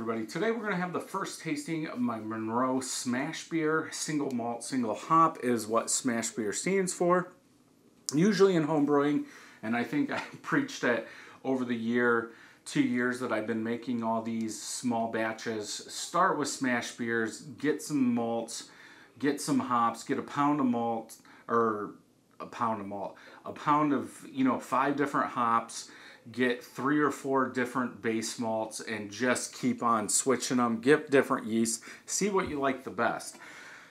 everybody. Today we're going to have the first tasting of my Monroe SMaSH beer. Single malt, single hop is what SMaSH beer stands for. Usually in homebrewing, and I think I preached it over the 2 years that I've been making all these small batches. Start with SMaSH beers, get some malts, get some hops, get a pound of malt, or a pound of 5 different hops, get 3 or 4 different base malts, and just keep on switching them, get different yeast, see what you like the best.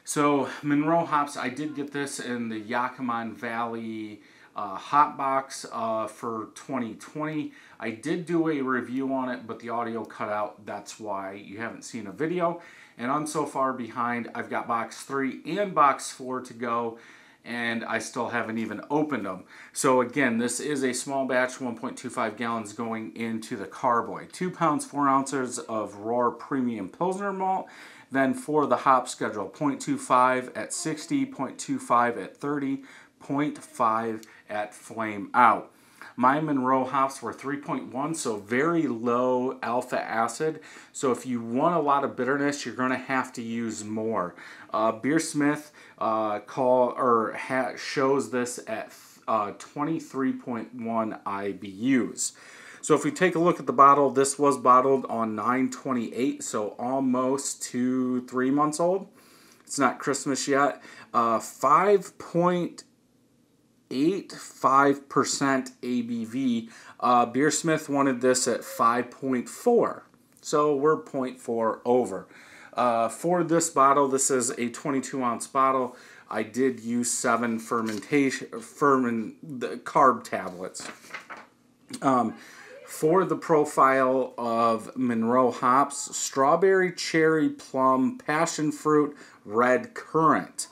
So Monroe hops, I did get this in the Yakima Valley hop box for 2020. I did do a review on it, but the audio cut out. That's why you haven't seen a video. And I'm so far behind, I've got box 3 and box 4 to go, and I still haven't even opened them. So again, this is a small batch, 1.25 gallons going into the carboy. 2 pounds, 4 ounces of Rahr premium Pilsner malt. Then for the hop schedule, 0.25 at 60, 0.25 at 30, 0.5 at flame out. My Monroe hops were 3.1, so very low alpha acid. So if you want a lot of bitterness, you're going to have to use more. Beersmith shows this at 23.1 IBUs. So if we take a look at the bottle, this was bottled on 9/28, so almost 2-3 months old. It's not Christmas yet. 5.85% ABV. Beersmith wanted this at 5.4, so we're 0.4 over. For this bottle, this is a 22-ounce bottle. I did use 7 carb tablets. For the profile of Monroe hops, strawberry, cherry, plum, passion fruit, red currant.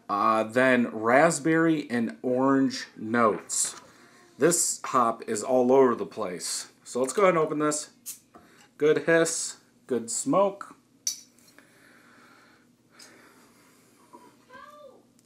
Then raspberry and orange notes. This hop is all over the place. So let's go ahead and open this. Good hiss, good smoke.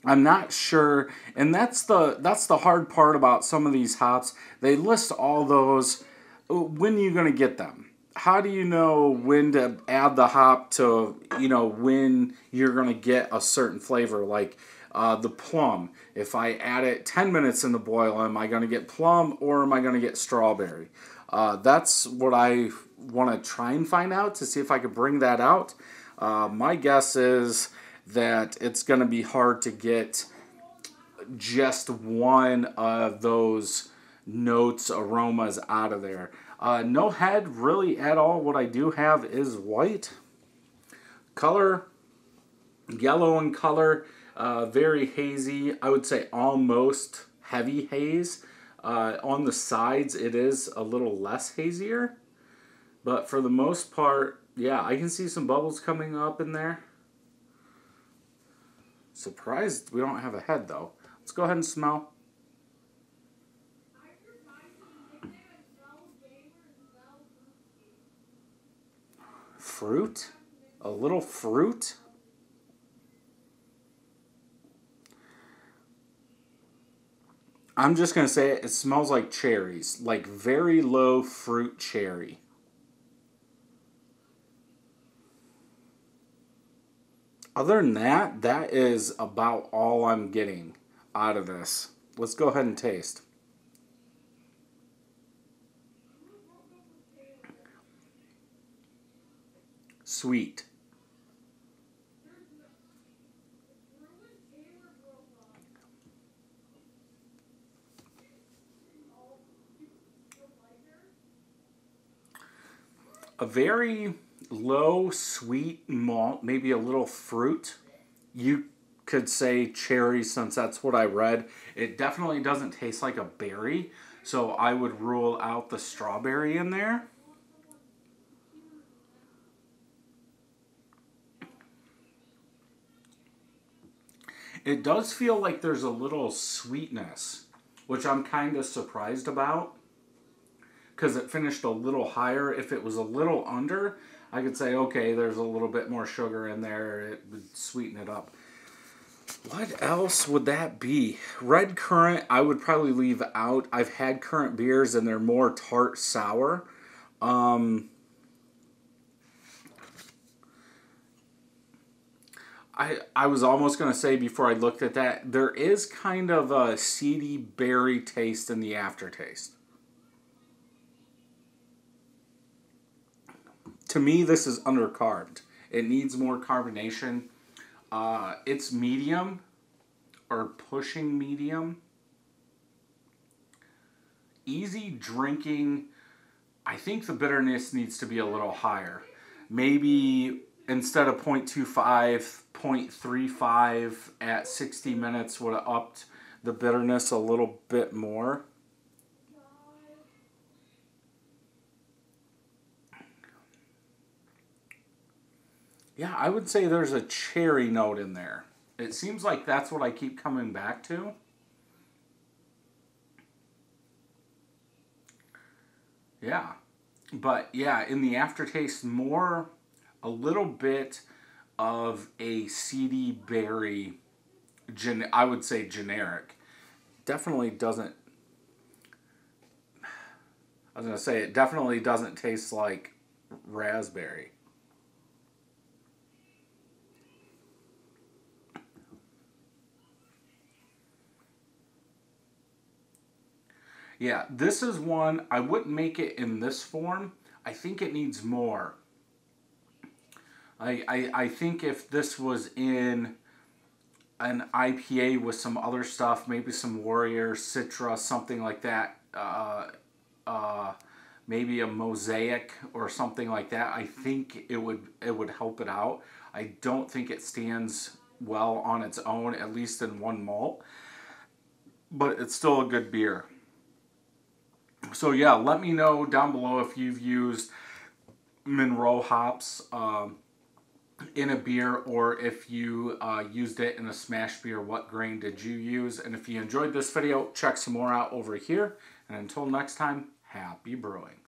I'm not sure, and that's the hard part about some of these hops. They list all those. When are you going to get them? How do you know when to add the hop to, when you're going to get a certain flavor? Like the plum. If I add it 10 minutes in the boil, am I going to get plum or am I going to get strawberry? That's what I want to try and find out to see if I could bring that out. My guess is that it's going to be hard to get just one of those notes, aromas out of there. No head really at all. What I do have is white. Color, yellow in color, very hazy. I would say almost heavy haze. On the sides it is a little less hazier. But for the most part, yeah, I can see some bubbles coming up in there. Surprised we don't have a head though. Let's go ahead and smell. Fruit? A little fruit? I'm just going to say it smells like cherries. Like very low fruit cherry. Other than that, that is about all I'm getting out of this. Let's go ahead and taste. Sweet. A very low sweet malt, maybe a little fruit. You could say cherry since that's what I read. It definitely doesn't taste like a berry, so I would rule out the strawberry in there. It does feel like there's a little sweetness, which I'm kind of surprised about, because it finished a little higher. If it was a little under, I could say, okay, there's a little bit more sugar in there. It would sweeten it up. What else would that be? Red currant, I would probably leave out. I've had currant beers, and they're more tart sour. I was almost going to say before I looked at that, there is kind of a seedy berry taste in the aftertaste. To me, this is undercarbed. It needs more carbonation. It's medium or pushing medium. Easy drinking. I think the bitterness needs to be a little higher. Maybe instead of 0.25, 0.35 at 60 minutes would have upped the bitterness a little bit more. Yeah, I would say there's a cherry note in there. It seems like that's what I keep coming back to. Yeah. But yeah, in the aftertaste, more a little bit of a seedy berry, I would say generic. Definitely doesn't, I was going to say, it definitely doesn't taste like raspberry. Yeah, this is one, I wouldn't make it in this form. I think it needs more. I think if this was in an IPA with some other stuff, maybe some Warrior, Citra, something like that, maybe a Mosaic or something like that, I think it would help it out. I don't think it stands well on its own, at least in one malt, but it's still a good beer. So yeah, let me know down below if you've used Monroe hops in a beer, or if you used it in a SMaSH beer, what grain did you use? And if you enjoyed this video, check some more out over here. And until next time, happy brewing.